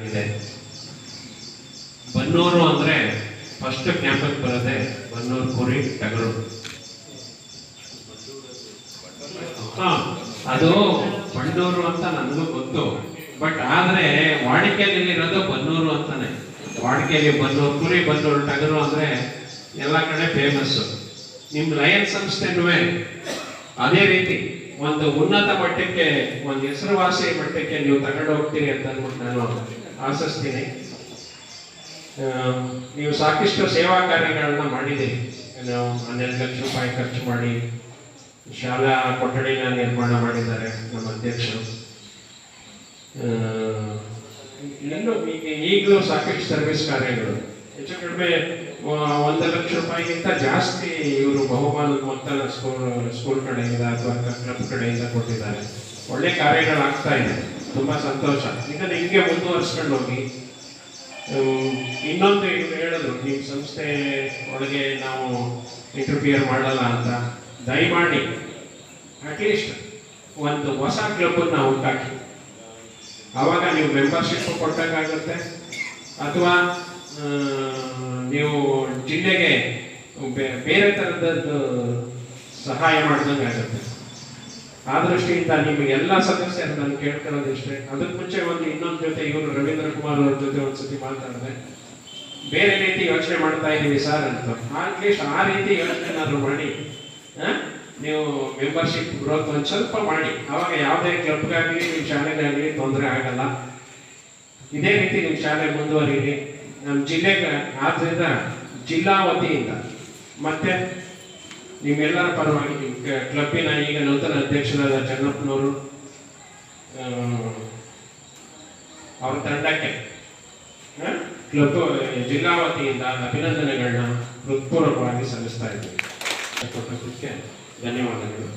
ಇದೆ. ಬನ್ನೂರು ಅಂದರೆ ಫಸ್ಟ್ ಜ್ಞಾಪಕಕ್ಕೆ ಬರೋದೆ ಬನ್ನೂರು ಕುರಿ ಟಗರು. ಅದು ಬಂಡೂರು ಅಂತ ನನಗೂ ಗೊತ್ತು, ಬಟ್ ಆದರೆ ವಾಡಿಕೆಯಲ್ಲಿರೋದು ಬನ್ನೂರು ಅಂತಾನೆ. ವಾಡಿಕೆಯಲ್ಲಿ ಬನ್ನೂರು ಕುರಿ, ಬನ್ನೂರು ಟಗರು ಅಂದರೆ ಎಲ್ಲ ಕಡೆ ಫೇಮಸ್ಸು. ನಿಮ್ಮ ಲಯನ್ ಸಂಸ್ಥೆನೂ ಅದೇ ರೀತಿ ಒಂದು ಉನ್ನತ ಮಟ್ಟಕ್ಕೆ, ಒಂದು ಹೆಸರುವಾಸಿ ಮಟ್ಟಕ್ಕೆ ನೀವು ತಗೊಂಡು ಹೋಗ್ತೀರಿ ಅಂತ ಅಂದ್ಬಿಟ್ಟು ನಾನು ಆಶಿಸ್ತೀನಿ. ನೀವು ಸಾಕಷ್ಟು ಸೇವಾ ಕಾರ್ಯಗಳನ್ನ ಮಾಡಿದ್ದೀರಿ. 12 ಲಕ್ಷ ರೂಪಾಯಿ ಖರ್ಚು ಮಾಡಿ ಶಾಲಾ ಕೊಠಡಿನ ನಿರ್ಮಾಣ ಮಾಡಿದ್ದಾರೆ ನಮ್ಮ ಅಧ್ಯಕ್ಷರು. ಇನ್ನೂ ಈಗಲೂ ಸಾಕಷ್ಟು ಸರ್ವಿಸ್ ಕಾರ್ಯಗಳು, ಹೆಚ್ಚು ಕಡಿಮೆ 1 ಲಕ್ಷ ರೂಪಾಯಿಗಿಂತ ಜಾಸ್ತಿ ಇವರು ಬಹುಮಾನದ ಮೊತ್ತ ಸ್ಕೂಲ್ ಕಡೆಯಿಂದ ಅಥವಾ ಕ್ಲಬ್ ಕಡೆಯಿಂದ ಕೊಟ್ಟಿದ್ದಾರೆ. ಒಳ್ಳೆ ಕಾರ್ಯಗಳಾಗ್ತಾ ಇದೆ, ತುಂಬ ಸಂತೋಷ. ಇದನ್ನು ಹಿಂಗೆ ಮುಂದುವರಿಸ್ಕೊಂಡು ಹೋಗಿ. ಇನ್ನೊಂದು ಇವರು ಹೇಳಿದ್ರು, ನಿಮ್ಮ ಸಂಸ್ಥೆ ಒಳಗೆ ನಾವು ಇಂಟರ್ಫಿಯರ್ ಮಾಡಲ್ಲ ಅಂತ. ದಯಮಾಡಿ ಅಟ್ಲೀಸ್ಟ್ ಒಂದು ಹೊಸ ಕ್ಲಬ್ಬನ್ನು ಹುಟ್ಟಾಕಿ. ಆವಾಗ ನೀವು ಮೆಂಬರ್ಶಿಪ್ ಕೊಟ್ಟಾಗುತ್ತೆ, ಅಥವಾ ನೀವು ಜಿಲ್ಲೆಗೆ ಬೇರೆ ಥರದ್ದು ಸಹಾಯ ಮಾಡ್ದಂಗೆ ಆಗುತ್ತೆ. ಆ ದೃಷ್ಟಿಯಿಂದ ನಿಮಗೆಲ್ಲ ಸದಸ್ಯರು ನಾನು ಕೇಳ್ಕೊಳ್ಳೋದಿಷ್ಟೇ. ಅದಕ್ಕೆ ಮುಂಚೆ ಇನ್ನೊಂದು ಜೊತೆ ಇವರು ರವೀಂದ್ರ ಕುಮಾರ್ ಅವ್ರ ಜೊತೆ ಒಂದ್ಸತಿ ಮಾತಾಡಿದೆ. ಬೇರೆ ರೀತಿ ಯೋಚನೆ ಮಾಡ್ತಾ ಇದ್ದೀವಿ ಸರ್ ಅಂತ. ಅಟ್ಲೀಸ್ಟ್ ಆ ರೀತಿ ಯೋಚನೆನಾದ್ರು ಮಾಡಿ ನೀವು ಮೆಂಬರ್ಶಿಪ್ ಗ್ರೋತ್ ಒಂದು ಸ್ವಲ್ಪ ಮಾಡಿ. ಆವಾಗ ಯಾವುದೇ ಕ್ಲಬ್ಗಾಗಲಿ ನಿಮ್ಮ ಶಾಲೆಗಾಗಲಿ ತೊಂದರೆ ಆಗಲ್ಲ. ಇದೇ ರೀತಿ ನಿಮ್ಮ ಶಾಲೆ ಮುಂದುವರಿರಿ. ನಮ್ಮ ಜಿಲ್ಲೆಗೆ ಆದ್ದರಿಂದ ಜಿಲ್ಲಾ ವತಿಯಿಂದ ಮತ್ತೆ ನಿಮ್ಮೆಲ್ಲರ ಪರವಾಗಿ ನಿಮ್ಮ ಕ್ಲಬ್ಬಿನ ಈಗ ನೂತನ ಅಧ್ಯಕ್ಷರಾದ ಚನ್ನಪ್ಪನವರು ಅವರ ತಂಡಕ್ಕೆ ಕ್ಲಬ್ ಜಿಲ್ಲಾ ವತಿಯಿಂದ ಅಭಿನಂದನೆಗಳನ್ನ ಹೃತ್ಪೂರ್ವಕವಾಗಿ ಸಲ್ಲಿಸ್ತಾ ಇದ್ದೀವಿ. ಕೊಟ್ಟಕ್ಕೆ ಧನ್ಯವಾದಗಳು.